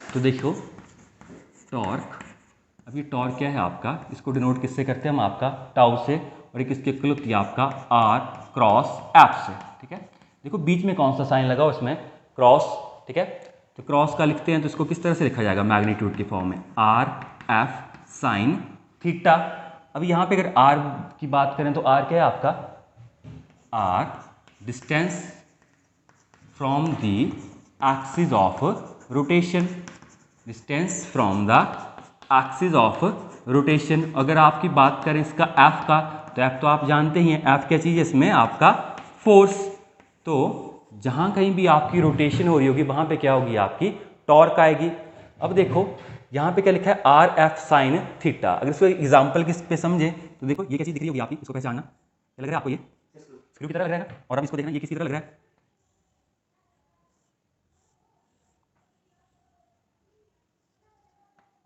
तो देखो टॉर्क, अब ये टॉर्क क्या है आपका, इसको डिनोट किससे करते हैं हम, आपका टाउ से, और एक इसके इक्वल होती है आपका आर क्रॉस एफ से। ठीक है, देखो बीच में कौन सा साइन लगा हो, इसमें क्रॉस। ठीक है, तो क्रॉस का लिखते हैं तो इसको किस तरह से लिखा जाएगा, मैग्नीट्यूड की फॉर्म में, आर एफ साइन थीटा। अब यहाँ पे अगर आर की बात करें तो आर क्या है आपका, R distance from the axis of rotation, distance from the axis of rotation. अगर आपकी बात करें इसका एफ का, तो एफ तो आप जानते ही हैं, एफ क्या चीज़ है इसमें, आपका फोर्स। तो जहाँ कहीं भी आपकी रोटेशन हो रही होगी वहाँ पे क्या होगी, आपकी टॉर्क आएगी। अब देखो यहाँ पे क्या लिखा है, आर एफ साइन थीटा। अगर इसको एग्जाम्पल किस पे समझे तो देखो ये क्या चीज़ दिख रही होगी आपकी, इसको पहचानना। क्या लग रहा है आपको, ये स्क्रू की तरह लग रहा है, और अब इसको देखना ये किसी तरह लग रहा है,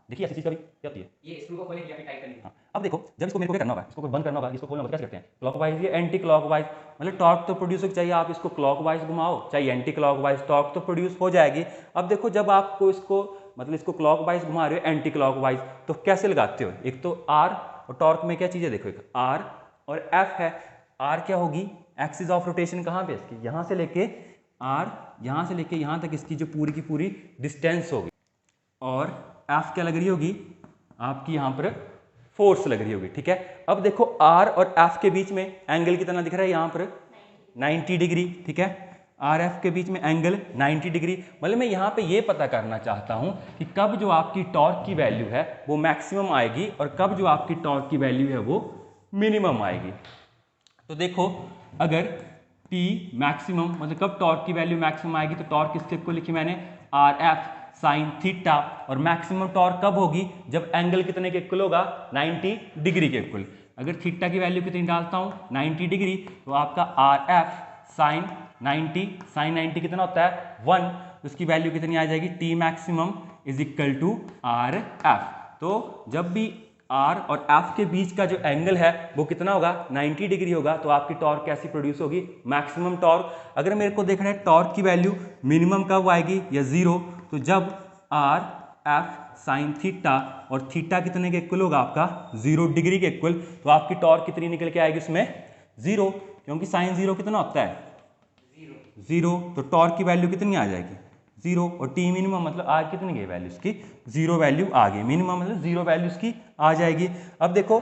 देखिए ऐसी चीज कभी क्या होती है, ये स्क्रू को खोलें या फिर टाइट करनी है। हाँ। अब देखो जब इसको मेरे को क्या करना होगा, इसको बंद करना होगा, इसको खोलना होगा, कैसे करते हैं, क्लॉकवाइज या एंटी क्लॉकवाइज। मतलब टॉर्क तो प्रोड्यूस हो, चाहिए आप इसको क्लॉकवाइज घुमाओ चाहे एंटी क्लॉकवाइज, टॉर्क तो प्रोड्यूस हो जाएगी। अब देखो जब आपको इसको मतलब इसको क्लॉकवाइज घुमा रहे हो, एंटी क्लॉकवाइज, तो कैसे लगाते हो, एक तो आर, और टॉर्क में क्या चीज़ है, देखो एक आर और एफ है। आर क्या होगी, एक्सिस ऑफ रोटेशन कहाँ पे इसकी, यहाँ से लेके आर, यहाँ से लेके यहाँ तक इसकी जो पूरी की पूरी डिस्टेंस होगी, और एफ क्या लग रही होगी आपकी, यहाँ पर फोर्स लग रही होगी। ठीक है, अब देखो आर और एफ के बीच में एंगल कितना दिख रहा है, यहाँ पर 90 डिग्री। ठीक है, आर एफ के बीच में एंगल 90 डिग्री। मतलब मैं यहाँ पे ये पता करना चाहता हूँ कि कब जो आपकी टॉर्क की वैल्यू है वो मैक्सिमम आएगी, और कब जो आपकी टॉर्क की वैल्यू है वो मिनिमम आएगी। तो देखो अगर T मैक्सिमम, मतलब कब टॉर्क की वैल्यू मैक्सिमम आएगी, तो टॉर्क किसके को लिखी मैंने, आर एफ साइन थीटा। और मैक्सिमम टॉर्क कब होगी, जब एंगल कितने के इक्वल होगा, 90 डिग्री के इक्वल। अगर थीटा की वैल्यू कितनी डालता हूँ, 90 डिग्री, तो आपका आर एफ साइन 90, साइन 90 कितना होता है 1, तो उसकी वैल्यू कितनी आ जाएगी, T maximum is equal to R F. तो जब भी आर और एफ के बीच का जो एंगल है वो कितना होगा, 90 डिग्री होगा, तो आपकी टॉर्क कैसी प्रोड्यूस होगी, मैक्सिमम टॉर्क। अगर मेरे को देखना है टॉर्क की वैल्यू मिनिमम कब आएगी या जीरो, तो जब आर एफ साइन थीटा और थीटा कितने के इक्वल होगा, आपका 0 डिग्री के इक्वल, तो आपकी टॉर्क कितनी निकल के आएगी उसमें, 0, क्योंकि साइन 0 कितना होता है, 0, तो टॉर्क की वैल्यू कितनी आ जाएगी, 0, और टी मिनिमम मतलब आज कितनी गई वैल्यू इसकी, 0 वैल्यू आ गई, मिनिमम मतलब 0 वैल्यू इसकी आ जाएगी। अब देखो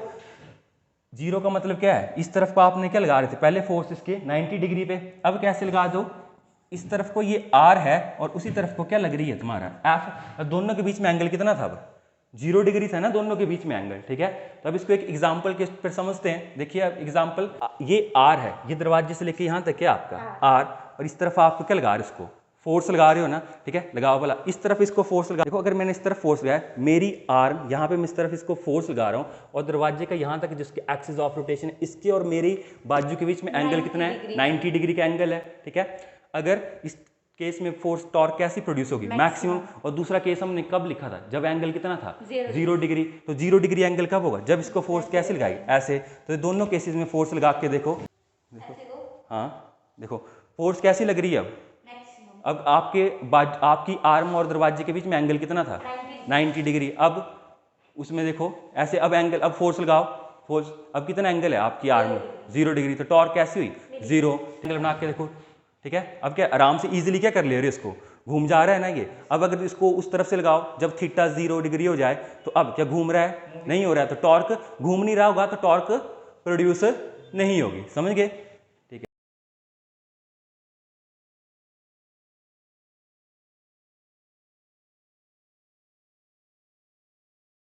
0 का मतलब क्या है, इस तरफ को आपने क्या लगा रहे थे, पहले फोर्स इसके 90 डिग्री पे, अब कैसे लगा दो, इस तरफ को ये R है और उसी तरफ को क्या लग रही है तुम्हारा F, दोनों के बीच में एंगल कितना था, अब 0 डिग्री था ना दोनों के बीच में एंगल। ठीक है, तो अब इसको एक एग्जांपल के पर समझते हैं। देखिए अब एग्जांपल, ये R है, ये दरवाजे से लेके यहाँ तक क्या आपका R, और इस तरफ आपको क्या लगा रहे हो, इसको फोर्स लगा रहे हो ना। ठीक है, लगाओ भला, इस तरफ इसको फोर्स लगा, देखो अगर मैंने इस तरफ फोर्स लगाया, मेरी आर्म यहाँ पे मैं इस तरफ इसको फोर्स लगा रहा हूँ, और दरवाजे का यहाँ तक जिसके एक्सिस ऑफ रोटेशन है, इसके और मेरी बाजू के बीच में एंगल कितना है, 90 डिग्री का एंगल है। ठीक है, अगर इस केस में फोर्स टॉर्क कैसी प्रोड्यूस होगी, मैक्सिमम। और दूसरा केस हमने कब लिखा था, जब एंगल कितना था, 0 डिग्री, तो 0 डिग्री एंगल कब होगा, जब इसको फोर्स कैसे लगाएगी, ऐसे। तो दोनों केसेस में फोर्स लगा के देखो, हाँ देखो फोर्स कैसी लग रही है। अब आपकी आर्म और दरवाजे के बीच में एंगल कितना था, 90 डिग्री। अब उसमें देखो ऐसे, अब एंगल, अब फोर्स लगाओ, फोर्स अब कितना एंगल है आपकी आर्म में, 0 डिग्री, तो टॉर्क कैसी हुई, 0। एंगल बना के देखो। ठीक है, अब क्या आराम से इजीली क्या कर ले रहे हो, इसको घूम जा रहा है ना ये। अब अगर इसको उस तरफ से लगाओ, जब थीटा 0 डिग्री हो जाए, तो अब क्या घूम रहा है, नहीं हो रहा है, तो टॉर्क घूम नहीं रहा होगा, तो टॉर्क प्रोड्यूस नहीं होगी। समझ गए।